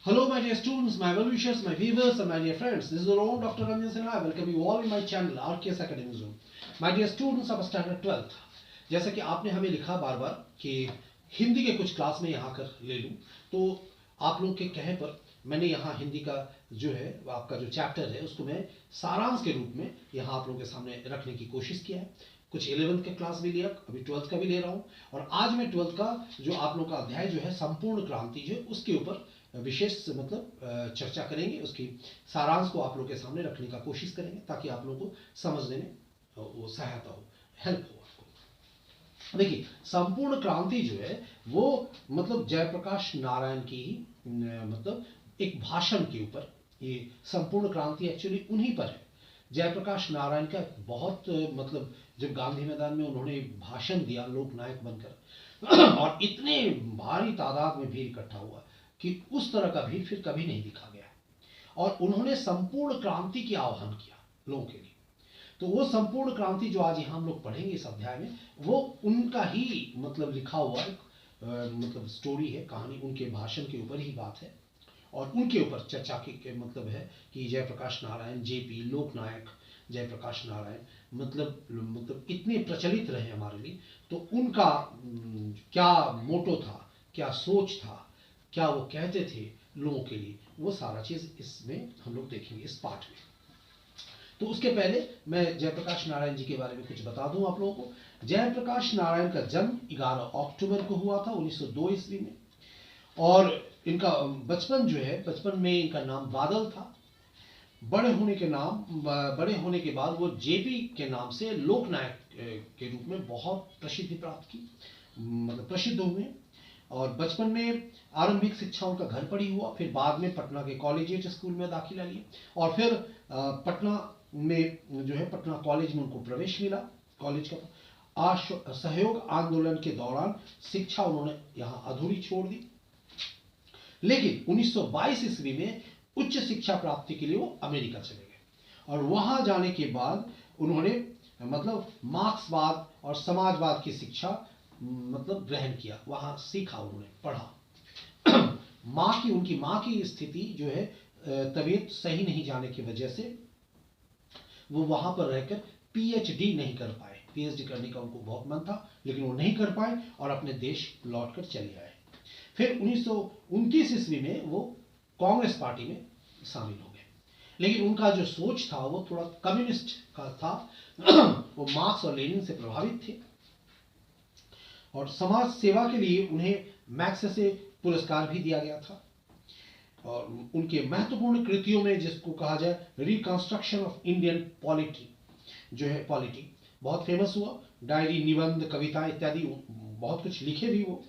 Hello, my dear students, my well-wishers, my viewers, and my dear friends. This is your own Dr. Ranjan Sinha. I welcome you all in my channel, RKS Academy Zone. My dear students of standard 12th, जैसा कि आपने हमें लिखा बार बार कि हिंदी के कुछ class में यहाँ कर ले लूँ, तो आप लोग के कहे पर मैंने यहाँ हिंदी का जो है आपका जो चैप्टर है उसको मैं सारांश के रूप में यहाँ आप लोगों के सामने रखने की कोशिश किया है। कुछ 11th के क्लास भी लिया, अभी 12th का भी ले रहा हूँ, और आज मैं 12th का जो आप लोगों का अध्याय जो है संपूर्ण क्रांति जो उसके ऊपर विशेष मतलब चर्चा करेंगे। उसकी सारांश को आप लोगों के सामने रखने का कोशिश करेंगे ताकि आप लोगों को समझने में वो सहायता हो, हेल्प हो आपको। देखिए, संपूर्ण क्रांति जो है वो मतलब जयप्रकाश नारायण की मतलब एक भाषण के ऊपर, ये संपूर्ण क्रांति एक्चुअली उन्हीं पर है। जयप्रकाश नारायण का बहुत मतलब जब गांधी मैदान में उन्होंने भाषण दिया लोकनायक बनकर और इतने भारी तादाद में भीड़ इकट्ठा हुआ कि उस तरह का भीड़ फिर कभी नहीं दिखा गया, और उन्होंने संपूर्ण क्रांति की आह्वान किया लोगों के लिए। तो वो संपूर्ण क्रांति जो आज यहाँ हम लोग पढ़ेंगे इस अध्याय में, वो उनका ही मतलब लिखा हुआ एक मतलब स्टोरी है, कहानी उनके भाषण के ऊपर ही बात है, और उनके ऊपर चर्चा के मतलब है कि जयप्रकाश नारायण, जेपी, लोकनायक जयप्रकाश नारायण मतलब इतने प्रचलित रहे हमारे लिए। तो उनका क्या मोटो था, क्या सोच था, क्या वो कहते थे लोगों के लिए, वो सारा चीज इसमें हम लोग देखेंगे इस पाठ में। तो उसके पहले मैं जयप्रकाश नारायण जी के बारे में कुछ बता दूं आप लोगों को। जयप्रकाश नारायण का जन्म 11 अक्टूबर को हुआ था 1902 ईस्वी में, और इनका बचपन जो है, बचपन में इनका नाम बादल था। बड़े होने के बाद वो जेपी के नाम से लोकनायक के रूप में बहुत प्रसिद्धि प्राप्त की, मतलब प्रसिद्ध हुए। और बचपन में आरंभिक शिक्षा उनका घर पर ही हुआ, फिर बाद में पटना के कॉलेजिएट स्कूल में दाखिला लिया, और फिर पटना में जो है पटना कॉलेज में उनको प्रवेश मिला। कॉलेज का असहयोग आंदोलन के दौरान शिक्षा उन्होंने यहाँ अधूरी छोड़ दी, लेकिन 1922 ईस्वी में उच्च शिक्षा प्राप्ति के लिए वो अमेरिका चले गए, और वहां जाने के बाद उन्होंने मतलब मार्क्सवाद और समाजवाद की शिक्षा मतलब ग्रहण किया, वहां सीखा, उन्होंने पढ़ा। उनकी माँ की स्थिति जो है तबीयत सही नहीं जाने की वजह से वो वहां पर रहकर पीएचडी नहीं कर पाए। पीएचडी करने का उनको बहुत मन था, लेकिन वो नहीं कर पाए और अपने देश लौटकर चले आए। फिर 1929 ईस्वी में वो कांग्रेस पार्टी में शामिल हो गए, लेकिन उनका जो सोच था वो थोड़ा कम्युनिस्ट का था। वो मार्क्स और लेनिन से प्रभावित थे, और समाज सेवा के लिए उन्हें मैक्सेसे पुरस्कार भी दिया गया था। और उनके महत्वपूर्ण कृतियों में जिसको कहा जाए रिकंस्ट्रक्शन ऑफ इंडियन पॉलिटी जो है, पॉलिटी बहुत फेमस हुआ। डायरी, निबंध, कविता इत्यादि बहुत कुछ लिखे भी वो।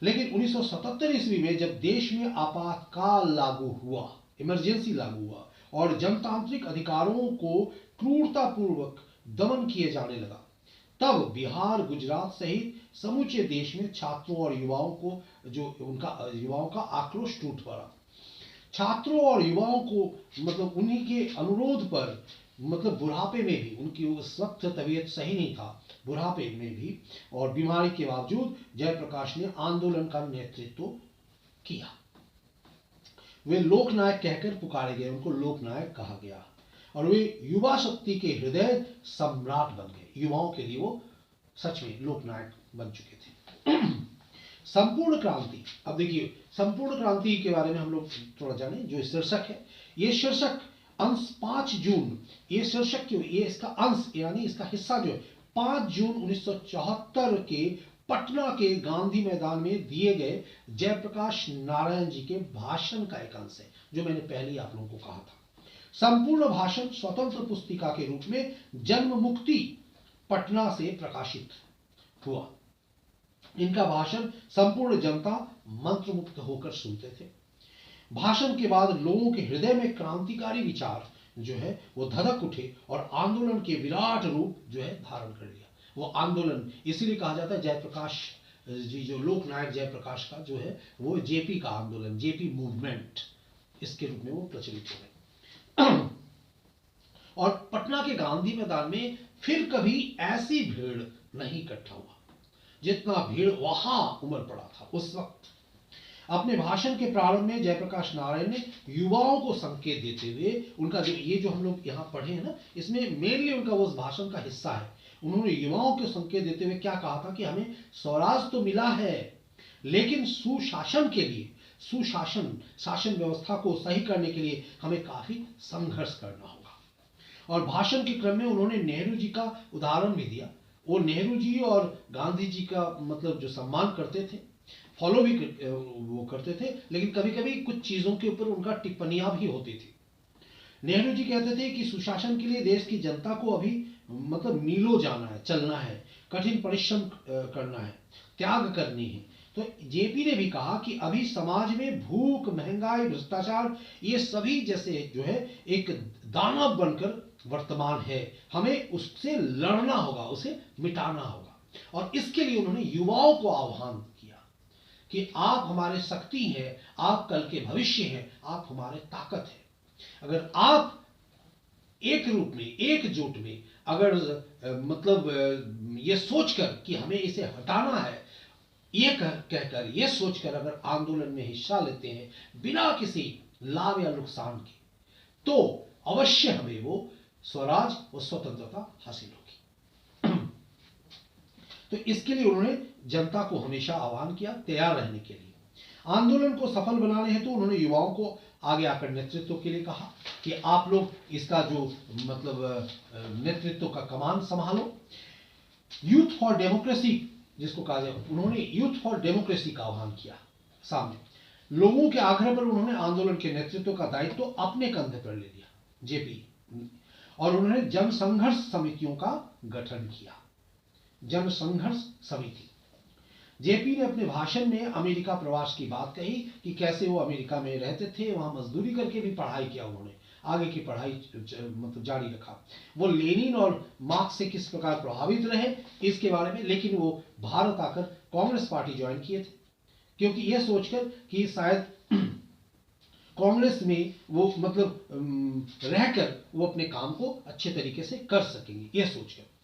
लेकिन 1977 ईस्वी में जब देश में आपातकाल लागू हुआ, इमरजेंसी लागू हुआ, और जनतांत्रिक अधिकारों को क्रूरतापूर्वक दमन किए जाने लगा, तब बिहार, गुजरात सहित समूचे देश में छात्रों और युवाओं को युवाओं का आक्रोश टूट पड़ा। छात्रों और युवाओं को मतलब उन्हीं के अनुरोध पर मतलब बुढ़ापे में भी, उनकी उस वक्त तबीयत सही नहीं था, बुढ़ापे में भी और बीमारी के बावजूद जयप्रकाश ने आंदोलन का नेतृत्व किया। वे लोकनायक कहकर पुकारे गए, उनको लोकनायक कहा गया, और वे युवा शक्ति के हृदय सम्राट बन गए। युवाओं के लिए वो सच में लोकनायक बन चुके थे। संपूर्ण क्रांति, अब देखिए संपूर्ण क्रांति के बारे में हम लोग थोड़ा जाने। जो शीर्षक है, ये शीर्षक अंश 5 जून, ये शीर्षक क्यों, ये इसका अंश यानी इसका हिस्सा जो है 5 जून 1974 के पटना के गांधी मैदान में दिए गए जयप्रकाश नारायण जी के भाषण का एक अंश है, जो मैंने पहले ही आप लोगों को कहा था। संपूर्ण भाषण स्वतंत्र पुस्तिका के रूप में जन्म मुक्ति पटना से प्रकाशित हुआ। इनका भाषण संपूर्ण जनता मंत्रमुग्ध होकर सुनते थे। भाषण के बाद लोगों के हृदय में क्रांतिकारी विचार जो है वो धधक उठे, और आंदोलन के विराट रूप जो है धारण कर लिया। वो आंदोलन इसीलिए कहा जाता है जयप्रकाश जी, जो लोकनायक जयप्रकाश का जो है वो जेपी का आंदोलन, जेपी मूवमेंट, इसके रूप में वो प्रचलित हो गए। और पटना के गांधी मैदान में फिर कभी ऐसी भीड़ नहीं इकट्ठा हुआ जितना भीड़ वहां उमड़ पड़ा था उस वक्त। अपने भाषण के प्रारंभ में जयप्रकाश नारायण ने युवाओं को संकेत देते हुए उनका जो ये जो हम लोग यहाँ पढ़े हैं ना, इसमें मेनली उनका वो भाषण का हिस्सा है। उन्होंने युवाओं को संकेत देते हुए क्या कहा था कि हमें स्वराज तो मिला है, लेकिन सुशासन के लिए, सुशासन शासन व्यवस्था को सही करने के लिए हमें काफी संघर्ष करना होगा। और भाषण के क्रम में उन्होंने नेहरू जी का उदाहरण भी दिया। वो नेहरू जी और गांधी जी का मतलब जो सम्मान करते थे, फॉलो भी वो करते थे, लेकिन कभी कभी कुछ चीजों के ऊपर उनका टिप्पणियां भी होती थी। नेहरू जी कहते थे कि सुशासन के लिए देश की जनता को अभी मतलब मीलों जाना है, चलना है, कठिन परिश्रम करना है, त्याग करनी है। तो जेपी ने भी कहा कि अभी समाज में भूख, महंगाई, भ्रष्टाचार ये सभी जैसे जो है एक दानव बनकर वर्तमान है, हमें उससे लड़ना होगा, उसे मिटाना होगा। और इसके लिए उन्होंने युवाओं को आह्वान किया कि आप हमारे शक्ति हैं, आप कल के भविष्य हैं, आप हमारे ताकत हैं। अगर आप एक रूप में, एकजुट में अगर मतलब ये सोचकर कि हमें इसे हटाना है, ये कहकर ये सोचकर अगर आंदोलन में हिस्सा लेते हैं बिना किसी लाभ या नुकसान के, तो अवश्य हमें वो स्वराज और स्वतंत्रता हासिल होगी। तो इसके लिए उन्होंने जनता को हमेशा आह्वान किया तैयार रहने के लिए। आंदोलन को सफल बनाने हेतु उन्होंने युवाओं को आगे आकर नेतृत्व के लिए कहा कि आप लोग इसका जो मतलब नेतृत्व का कमान संभालो। यूथ फॉर डेमोक्रेसी जिसको कहा जाए, उन्होंने यूथ फॉर डेमोक्रेसी का आह्वान किया सामने। लोगों के आग्रह पर उन्होंने आंदोलन के नेतृत्व का दायित्व अपने कंधे पर ले लिया जेपी, और उन्होंने जनसंघर्ष समितियों का गठन किया। जनसंघर्ष समिति। जेपी ने अपने भाषण में अमेरिका प्रवास की बात कही कि कैसे वो अमेरिका में रहते थे, वहां मजदूरी करके भी पढ़ाई किया, उन्होंने आगे की पढ़ाई मतलब जारी रखा। वो लेनिन और मार्क्स से किस प्रकार प्रभावित रहे इसके बारे में, लेकिन वो भारत आकर कांग्रेस पार्टी ज्वाइन किए थे, क्योंकि यह सोचकर कि शायद कांग्रेस में वो मतलब रहकर वो अपने काम को अच्छे तरीके से कर सकेंगे, यह सोचकर।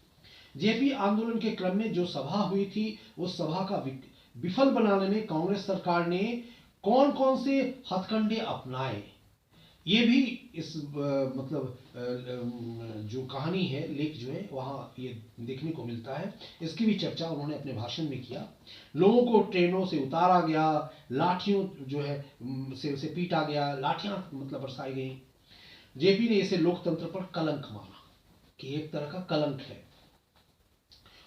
जेपी आंदोलन के क्रम में जो सभा हुई थी, उस सभा का विफल बनाने में कांग्रेस सरकार ने कौन कौन से हथकंडे अपनाए, ये भी इस मतलब जो कहानी है, लेख जो है वहाँ ये देखने को मिलता है। इसकी भी चर्चा उन्होंने अपने भाषण में किया। लोगों को ट्रेनों से उतारा गया, लाठियों जो है से पीटा गया, लाठियां मतलब बरसाई गई। जेपी ने इसे लोकतंत्र पर कलंक माना कि एक तरह का कलंक है,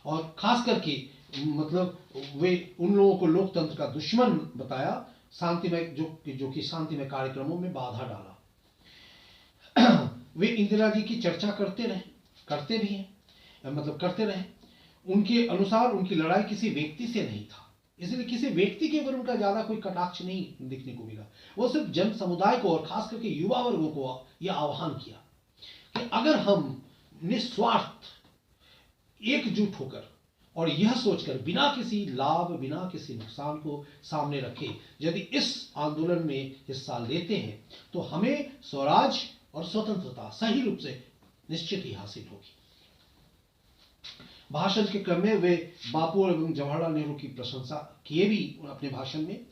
और खास करके मतलब वे उन लोगों को लोकतंत्र का दुश्मन बताया शांतिमय जो कि शांतिमय कार्यक्रमों में बाधा डाला। वे इंदिरा जी की चर्चा करते रहे, करते भी हैं, मतलब करते रहे। उनके अनुसार उनकी लड़ाई किसी व्यक्ति से नहीं था, इसलिए किसी व्यक्ति के ऊपर उनका ज्यादा कोई कटाक्ष नहीं दिखने को मिला। वो सिर्फ जन समुदाय को और खास करके युवा वर्गों को यह आह्वान किया कि अगर हम निस्वार्थ एकजुट होकर और यह सोचकर बिना किसी लाभ, बिना किसी नुकसान को सामने रखे यदि इस आंदोलन में हिस्सा लेते हैं, तो हमें स्वराज और स्वतंत्रता सही रूप से निश्चित ही हासिल होगी। भाषण के क्रम में वे बापू एवं जवाहरलाल नेहरू की प्रशंसा किए भी अपने भाषण में।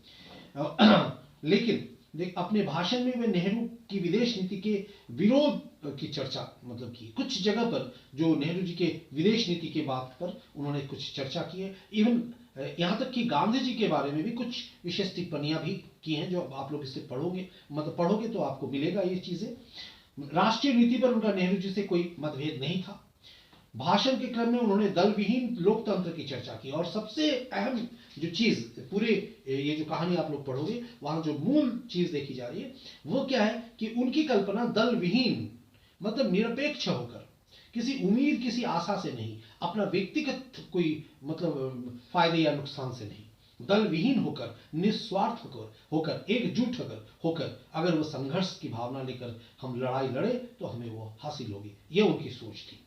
लेकिन अपने भाषण में वे नेहरू की विदेश नीति के विरोध की चर्चा मतलब की। कुछ जगह पर जो नेहरू जी के विदेश नीति के बात पर उन्होंने कुछ चर्चा की है। इवन यहाँ तक कि गांधी जी के बारे में भी कुछ विशेष टिप्पणियां भी की हैं, जो आप लोग इससे पढ़ोगे मतलब पढ़ोगे तो आपको मिलेगा ये चीजें। राष्ट्रीय नीति पर उनका नेहरू जी से कोई मतभेद नहीं था। भाषण के क्रम में उन्होंने दल विहीन लोकतंत्र की चर्चा की, और सबसे अहम जो चीज पूरे ये जो कहानी आप लोग पढ़ोगे वहां जो मूल चीज देखी जा रही है वो क्या है कि उनकी कल्पना दल विहीन मतलब निरपेक्ष होकर, किसी उम्मीद किसी आशा से नहीं, अपना व्यक्तिगत कोई मतलब फायदे या नुकसान से नहीं, दल विहीन होकर, निस्वार्थ होकर एकजुट होकर अगर वो संघर्ष की भावना लेकर हम लड़ाई लड़े तो हमें वो हासिल होगी, ये उनकी सोच थी।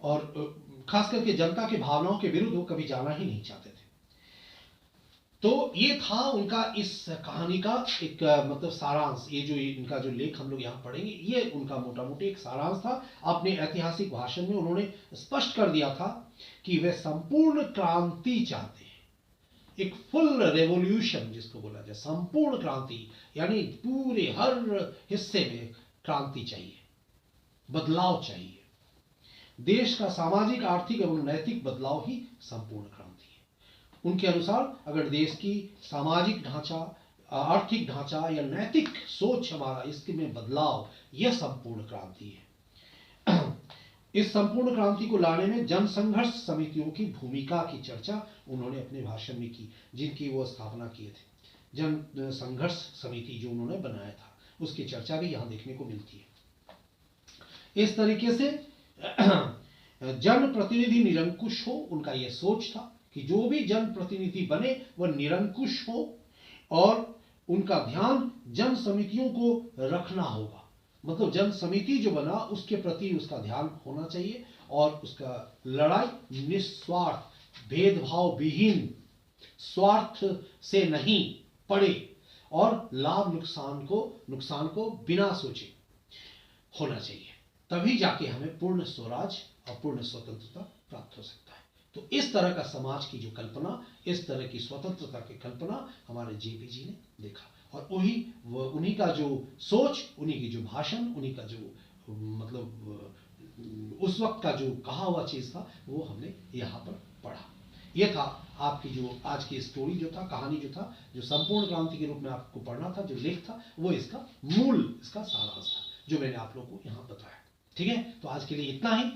और खास करके जनता के भावनाओं के विरुद्ध वो कभी जाना ही नहीं चाहते थे। तो ये था उनका इस कहानी का एक मतलब सारांश। ये जो इनका जो लेख हम लोग यहाँ पढ़ेंगे ये उनका मोटा मोटी एक सारांश था। अपने ऐतिहासिक भाषण में उन्होंने स्पष्ट कर दिया था कि वे संपूर्ण क्रांति चाहते हैं, एक फुल रेवोल्यूशन जिसको बोला जाए, संपूर्ण क्रांति, यानी पूरे हर हिस्से में क्रांति चाहिए, बदलाव चाहिए। देश का सामाजिक, आर्थिक एवं नैतिक बदलाव ही संपूर्ण क्रांति है। उनके अनुसार अगर देश की सामाजिक ढांचा, आर्थिक ढांचा या नैतिक सोच हमारा इसके में बदलाव, यह संपूर्ण क्रांति है। इस संपूर्ण क्रांति को लाने में जन संघर्ष समितियों की भूमिका की चर्चा उन्होंने अपने भाषण में की, जिनकी वो स्थापना किए थे। जन संघर्ष समिति जो उन्होंने बनाया था, उसकी चर्चा भी यहाँ देखने को मिलती है। इस तरीके से जन प्रतिनिधि निरंकुश हो, उनका यह सोच था कि जो भी जन प्रतिनिधि बने वह निरंकुश हो और उनका ध्यान जन समितियों को रखना होगा। मतलब जन समिति जो बना उसके प्रति उसका ध्यान होना चाहिए और उसका लड़ाई निस्वार्थ, भेदभाव विहीन, स्वार्थ से नहीं पड़े और लाभ नुकसान को बिना सोचे होना चाहिए। तभी जाके हमें पूर्ण स्वराज और पूर्ण स्वतंत्रता प्राप्त हो सकता है। तो इस तरह का समाज की जो कल्पना, इस तरह की स्वतंत्रता की कल्पना हमारे जेपी जी ने देखा और उन्हीं का जो सोच, उन्हीं की जो भाषण, उन्हीं का जो मतलब उस वक्त का जो कहा हुआ चीज था, वो हमने यहाँ पर पढ़ा। ये था आपकी जो आज की स्टोरी जो था, कहानी जो था, जो संपूर्ण क्रांति के रूप में आपको पढ़ना था, जो लेख था, वो इसका मूल, इसका सारांश था जो मैंने आप लोगों को यहाँ बताया। ठीक है, तो आज के लिए इतना ही।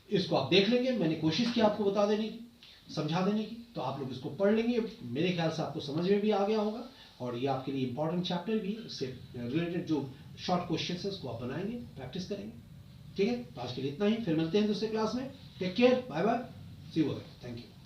इसको आप देख लेंगे, मैंने कोशिश की आपको बता देने की, समझा देने की, तो आप लोग इसको पढ़ लेंगे। मेरे ख्याल से आपको समझ में भी आ गया होगा और ये आपके लिए इंपॉर्टेंट चैप्टर भी है। इससे रिलेटेड जो शॉर्ट क्वेश्चंस है उसको आप बनाएंगे, प्रैक्टिस करेंगे। ठीक है, तो आज के लिए इतना ही, फिर मिलते हैं दूसरे क्लास में। Take care, bye bye, see you, thank you.